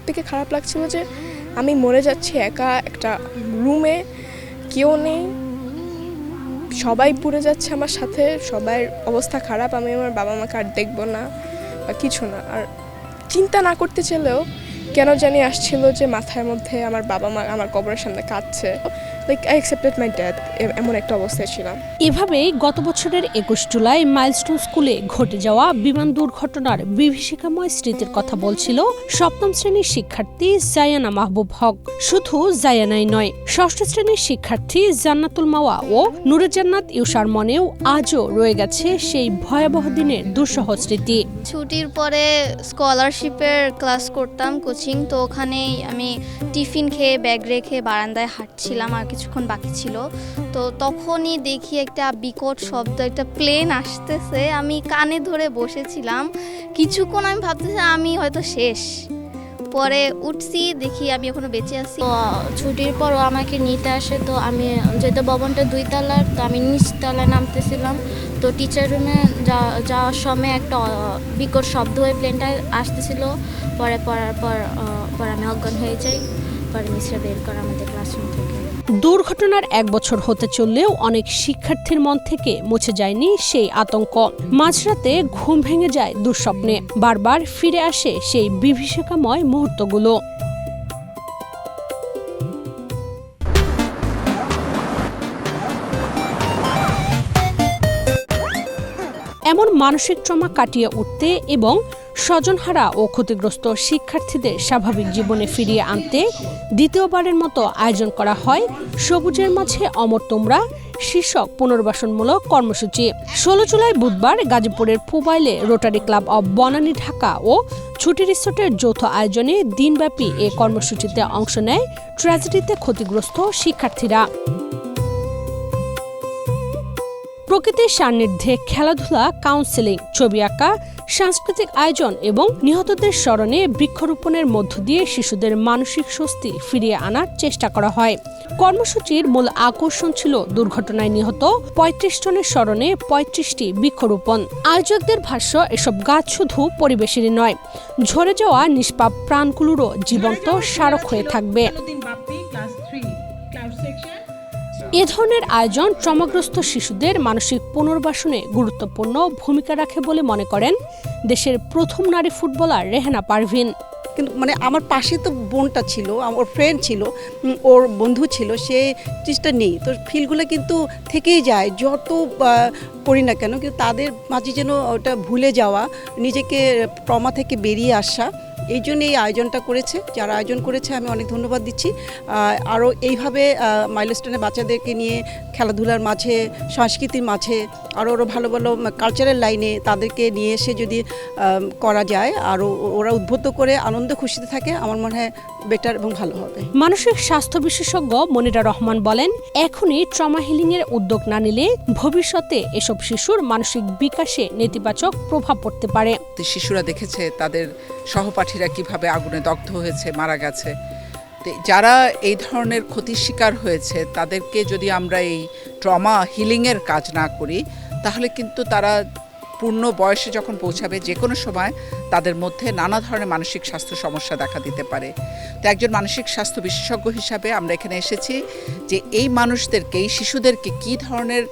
সবথেকে খারাপ লাগছিল যে আমি মরে যাচ্ছি একা একটা রুমে, কেউ নেই, সবাই পুড়ে যাচ্ছে আমার সাথে, সবার অবস্থা খারাপ, আমি আমার বাবা মাকে আর দেখবো না বা কিছু না। আর চিন্তা না করতে চাইলেও কেন জানি আসছিল যে মাথার মধ্যে আমার বাবা মা আমার কবরের সামনে কাঁদছে, like I accepted my death, এমন একটা অবস্থায় ছিলাম। এভাবেই গত বছরের ২১ জুলাই মাইলস্টোন স্কুলে ঘটে যাওয়া বিমান দুর্ঘটনার বিভীষিকাময় স্মৃতির কথা বলছিল সপ্তম শ্রেণীর শিক্ষার্থী জায়ানা মাহবুব হক। শুধু জায়ানাই নয়, ষষ্ঠ শ্রেণীর শিক্ষার্থী জান্নাতুল মাওয়া ও নূরে জান্নাত ইউসার মনেও আজও রয়ে গেছে সেই ভয়াবহ দিনের দুঃসহ স্মৃতি। ছুটির পরে স্কলারশিপের ক্লাস করতাম কোচিং, তো ওখানেই আমি টিফিন খেয়ে ব্যাগ রেখে বারান্দায় হাঁটছিলাম, আর কিছুক্ষণ বাকি ছিল। তো তখনই দেখি একটা বিকট শব্দ, একটা প্লেন আসতেছে। আমি কানে ধরে বসেছিলাম, কিছুক্ষণ আমি ভাবতেছি আমি হয়তো শেষ। পরে উঠছি, দেখি আমি এখনো বেঁচে আছি। তো ছুটির পর ও আমাকে নিতে আসে, তো আমি যেহেতু ভবনটা 2 তলার, তো আমি নিচতলায় নামতেছিলাম। তো টিচার রুমে যাওয়ার সময় একটা বিকট শব্দ হয়ে প্লেনটা আসতেছিল। পরে পড়ার পর আমি অজ্ঞান হয়ে যাই। পরে মিসরা বের করে আমাদের ক্লাসরুম থেকে। দুর্ঘটনার 1 বছর হতে চললেও অনেক শিক্ষার্থীর মন থেকে মুছে যায়নি সেই আতঙ্ক। মাঝরাতে ঘুম ভেঙে যায় দুঃস্বপ্নে, বারবার ফিরে আসে সেই বিভীষিকাময় মুহূর্তগুলো। এমন মানসিক ট্রমা কাটিয়ে উঠতে এবং স্বজনহারা ও ক্ষতিগ্রস্ত শিক্ষার্থীদের স্বাভাবিক জীবনে ফিরিয়ে আনতে দ্বিতীয়বারের মতো আয়োজন করা হয় সবুজের মাঝে অমর তোমরা শীর্ষক পুনর্বাসনমূলক কর্মসূচি। 16 জুলাই বুধবার গাজীপুরের পুবাইলে Rotary Club of Banani Dhaka ও ছুটি রিসোর্টের যৌথ আয়োজনে দিনব্যাপী এ কর্মসূচিতে অংশ নেয় ট্র্যাজেডিতে ক্ষতিগ্রস্ত শিক্ষার্থীরা। প্রকৃতির সান্নিধ্যে খেলাধুলা, কাউন্সেলিং, ছবি আঁকা, সাংস্কৃতিক আয়োজন এবং নিহতদের স্মরণে বৃক্ষরোপণের মধ্য দিয়ে শিশুদের মানসিক স্বস্তি ফিরিয়ে আনার চেষ্টা করা হয়। কর্মসূচির মূল আকর্ষণ ছিল দুর্ঘটনায় নিহত ৩৫ জনের স্মরণে ৩৫টি বৃক্ষরোপণ। আয়োজকদের ভাষ্য, এসব গাছ শুধু পরিবেশেরই নয়, ঝরে যাওয়া নিষ্পাপ প্রাণগুলোরও জীবন্ত স্মারক হয়ে থাকবে। এ ধরনের আয়োজন ট্রমাগ্রস্ত শিশুদের মানসিক পুনর্বাসনে গুরুত্বপূর্ণ ভূমিকা রাখে বলে মনে করেন দেশের প্রথম নারী ফুটবলার রেহানা পারভিন। কিন্তু মানে আমার পাশে তো বোনটা ছিল, আমার ফ্রেন্ড ছিল, ওর বন্ধু ছিল, সে জিনিসটা নেই। তো ফিলগুলো কিন্তু থেকেই যায়, যত করি না কেন, কিন্তু তাদের মাঝে যেন ওটা ভুলে যাওয়া, নিজেকে ট্রমা থেকে বেরিয়ে আসা, এই জন্য এই আয়োজনটা করেছে। যারা আয়োজন করেছে আমি অনেক ধন্যবাদ দিচ্ছি। আরও এইভাবে মাইলস্টোনে বাচ্চাদেরকে নিয়ে খেলাধুলার মাঝে, সংস্কৃতির মাঝে, আরও ভালো ভালো কালচারাল লাইনে তাদেরকে নিয়ে এসে যদি করা যায়, আরও ওরা উদ্বুদ্ধ করে আনন্দ খুশিতে থাকে, আমার মনে হয় বেটার এবং ভালো হবে। মানসিক স্বাস্থ্য বিশেষজ্ঞ মনিরা রহমান বলেন, এখনই ট্রমা হিলিংয়ের উদ্যোগ না নিলে ভবিষ্যতে এসব শিশুর মানসিক বিকাশে নেতিবাচক প্রভাব পড়তে পারে। শিশুরা দেখেছে তাদের সহপাঠীরা কিভাবে আগুনে দগ্ধ হয়েছে, মারা গেছে। যারা এই ধরনের ক্ষতির শিকার হয়েছে তাদেরকে যদি আমরা এই ট্রমা হিলিংয়ের কাজ না করি, তাহলে কিন্তু তারা পূর্ণ বয়সে যখন পৌঁছাবে, যে কোনো সময় তাদের মধ্যে নানা ধরনের মানসিক স্বাস্থ্য সমস্যা দেখা দিতে পারে। তো একজন মানসিক স্বাস্থ্য বিশেষজ্ঞ হিসাবে আমরা এখানে এসেছি যে এই মানুষদেরকে, এই শিশুদেরকে কী ধরনের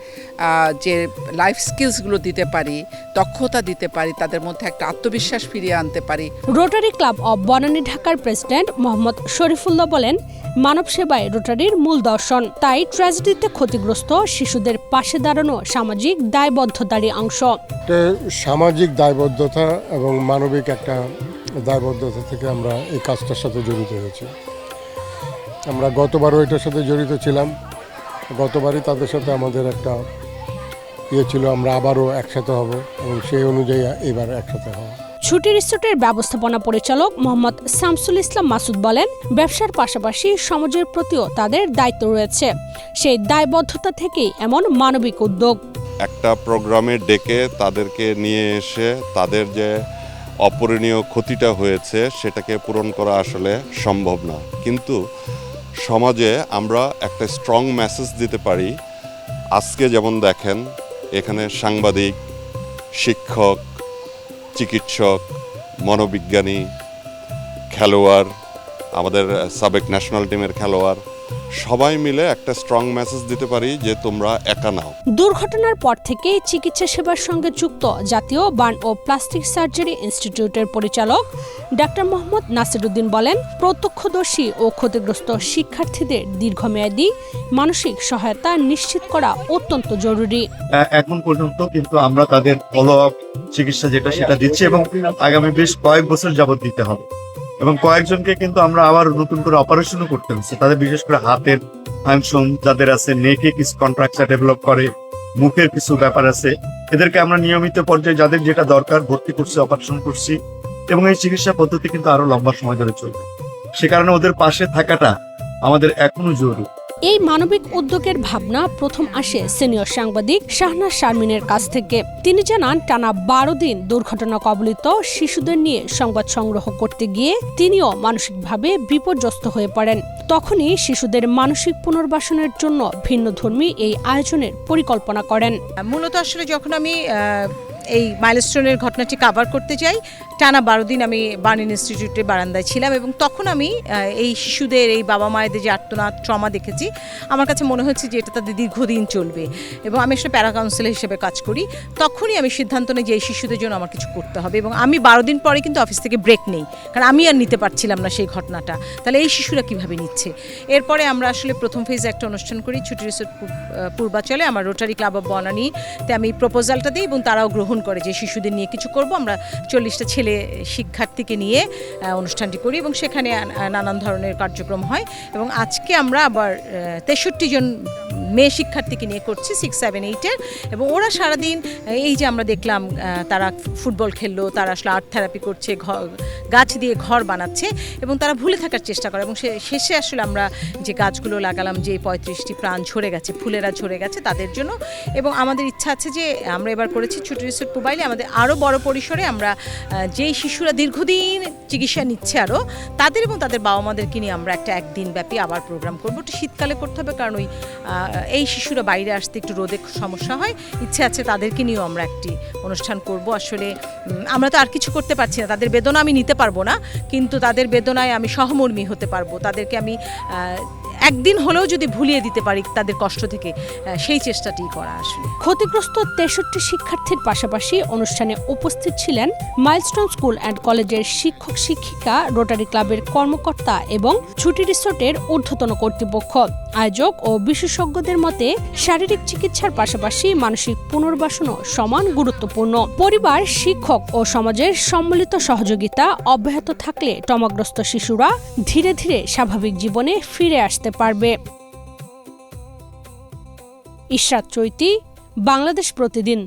যে লাইফ স্কিলসগুলো দিতে পারি, দক্ষতা দিতে পারি, তাদের মধ্যে একটা আত্মবিশ্বাস ফিরিয়ে আনতে পারি। রোটারি ক্লাব অব বনানী ঢাকার প্রেসিডেন্ট মোহাম্মদ শরীফুল্লাহ বলেন, মানব সেবায় রোটারির মূল দর্শন, তাই ট্র্যাজেডিতে ক্ষতিগ্রস্ত শিশুদের পাশে দাঁড়ানো সামাজিক দায়বদ্ধতারই অংশ। সামাজিক দায়বদ্ধতা এবং মানবিক একটা দায়বদ্ধতা থেকে আমরা এই কাজটার সাথে জড়িত হয়েছি। আমরা গতবারও এটার সাথে জড়িত ছিলাম, গতবারই তাদের সাথে আমাদের একটা ছিল, আমরা আবারও একসাথে হব এবং সেই অনুযায়ী এবার একসাথে হব। ছুটি রিসোর্টের ব্যবস্থাপনা পরিচালক মোহাম্মদ শামসুল ইসলাম মাসুদ বলেন, ব্যবসার পাশাপাশি সমাজের প্রতিও তাদের দায়িত্ব রয়েছে, সেই দায়বদ্ধতা থেকেই এমন মানবিক উদ্যোগ। একটা প্রোগ্রামে ডেকে তাদেরকে নিয়ে এসে তাদের যে অপূরণীয় ক্ষতিটা হয়েছে সেটাকে পূরণ করা আসলে সম্ভব না, কিন্তু সমাজে আমরা একটা স্ট্রং মেসেজ দিতে পারি। আজকে যেমন দেখেন এখানে সাংবাদিক, শিক্ষক, চিকিৎসক, মনোবিজ্ঞানী, খেলোয়াড়, আমাদের সাবেক ন্যাশনাল টিমের খেলোয়াড়, সবাই মিলে একটা স্ট্রং মেসেজ দিতে পারি যে তোমরা একা নাও। দুর্ঘটনার পর থেকে চিকিৎসা সেবার সঙ্গে যুক্ত জাতীয় বার্ন ও প্লাস্টিক সার্জারি ইনস্টিটিউটের পরিচালক ডাক্তার মোহাম্মদ নাসিরউদ্দিন বলেন, প্রত্যক্ষদর্শী ও ক্ষতিগ্রস্ত শিক্ষার্থীদের দীর্ঘমেয়াদী মানসিক সহায়তা নিশ্চিত করা অত্যন্ত জরুরি। এখন পর্যন্ত কিন্তু আমরা তাদের ফলো আপ চিকিৎসা যেটা সেটা দিচ্ছি এবং আগামী বেশ কয়েক বছর যাবত দিতে হবে। এবং কয়েকজনকে কিন্তু আমরা আবার নতুন করে অপারেশনও করতে হচ্ছে। তাদের বিশেষ করে হাতের ফাংশন যাদের আছে, নেকে কিছু কন্ট্রাকচার ডেভেলপ করে, মুখের কিছু ব্যাপার আছে, এদেরকে আমরা নিয়মিত পর্যায়ে যাদের যেটা দরকার ভর্তি করছি, অপারেশন করছি এবং এই চিকিৎসা পদ্ধতি কিন্তু আরো লম্বা সময় ধরে চলবে। সে কারণে ওদের পাশে থাকাটা আমাদের এখনো জরুরি। এই মানবিক উদ্যোগের ভাবনা প্রথম আসে সিনিয়র সাংবাদিক শাহনাজ শারমিনের কাছ থেকে। তিনি জানান, টানা 12 দিন দুর্ঘটনা কবলিত শিশুদের নিয়ে সংবাদ সংগ্রহ করতে গিয়ে তিনিও মানসিকভাবে বিপর্যস্ত হয়ে পড়েন। তখনই শিশুদের মানসিক পুনর্বাসনের জন্য ভিন্নধর্মী এই আয়োজনের পরিকল্পনা করেন। মূলত আসলে যখন আমি এই মাইলস্টোনের ঘটনাটি কভার করতে যাই, টানা 12 দিন আমি বার্ন ইনস্টিটিউটের বারান্দায় ছিলাম এবং তখন আমি এই শিশুদের, এই বাবা মায়েদের যে আর্তনাদ, ট্রমা দেখেছি। আমার কাছে মনে হচ্ছে যে এটা তাদের দীর্ঘদিন চলবে এবং আমি আসলে প্যারা কাউন্সিলর হিসেবে কাজ করি। তখনই আমি সিদ্ধান্ত নিই যে এই শিশুদের জন্য আমার কিছু করতে হবে এবং আমি 12 দিন পরে কিন্তু অফিস থেকে ব্রেক নেই, কারণ আমি আর নিতে পারছিলাম না সেই ঘটনাটা। তাহলে এই শিশুরা কীভাবে নিচ্ছে? এরপরে আমরা আসলে প্রথম ফেজে একটা অনুষ্ঠান করি ছুটি রিসোর্ট পূর্বাচলে, আমার রোটারি ক্লাব অফ বনানীতে আমি প্রপোজালটা দিই এবং তারাও গ্রহণ করে যে শিশুদের নিয়ে কিছু করব। আমরা 40টা ছেলে শিক্ষার্থীকে নিয়ে অনুষ্ঠানটি করি এবং সেখানে নানান ধরনের কার্যক্রম হয় এবং আজকে আমরা আবার 63 জন মেয়ে শিক্ষার্থীকে নিয়ে করছি 6, 7, 8-এর এবং ওরা সারাদিন এই যে আমরা দেখলাম তারা ফুটবল খেললো, তারা আসলে আর্ট থেরাপি করছে, গাছ দিয়ে ঘর বানাচ্ছে এবং তারা ভুলে থাকার চেষ্টা করে এবং শেষে আসলে আমরা যে গাছগুলো লাগালাম, যে 35টি প্রাণ ঝরে গেছে, ফুলেরা ঝরে গেছে তাদের জন্য। এবং আমাদের ইচ্ছা আছে যে আমরা এবার করেছি ছুটি রিসোর্ট পুবাইলে, আমাদের আরও বড় পরিসরে আমরা যেই শিশুরা দীর্ঘদিন চিকিৎসা নিচ্ছে আরও তাদের এবং তাদের বাবা মাদেরকে নিয়ে আমরা একটা একদিন ব্যাপী আবার প্রোগ্রাম করবো। একটু শীতকালে করতে হবে, কারণ এই শিশুরা বাইরে আসতে একটু রোদে সমস্যা হয়। ইচ্ছে আছে তাদেরকে নিয়েও আমরা একটি অনুষ্ঠান করব। আসলে আমরা তো আর কিছু করতে পারছি না, তাদের বেদনা আমি নিতে পারবো না, কিন্তু তাদের বেদনায় আমি সহমর্মী হতে পারবো। তাদেরকে আমি একদিন হলেও যদি ভুলিয়ে দিতে পারি তাদের কষ্ট থেকে, সেই চেষ্টাটি করা। আসলে ক্ষতিগ্রস্ত 63 শিক্ষার্থীর পাশাপাশি অনুষ্ঠানে উপস্থিত ছিলেন মাইলস্টোন স্কুল অ্যান্ড কলেজের শিক্ষক শিক্ষিকা, রোটারি ক্লাবের কর্মকর্তা এবং ছুটি রিসোর্টের ঊর্ধ্বতন কর্তৃপক্ষ। আয়োজক ও বিশেষজ্ঞদের মতে শারীরিক চিকিৎসার পাশাপাশি মানসিক পুনর্বাসনও সমান গুরুত্বপূর্ণ। পরিবার, শিক্ষক ও সমাজের সম্মিলিত সহযোগিতা অব্যাহত থাকলে ট্রমাগ্রস্ত শিশুরা ধীরে ধীরে স্বাভাবিক জীবনে ফিরে আসতে পারবে। ইশরাত চৈতি, বাংলাদেশ প্রতিদিন।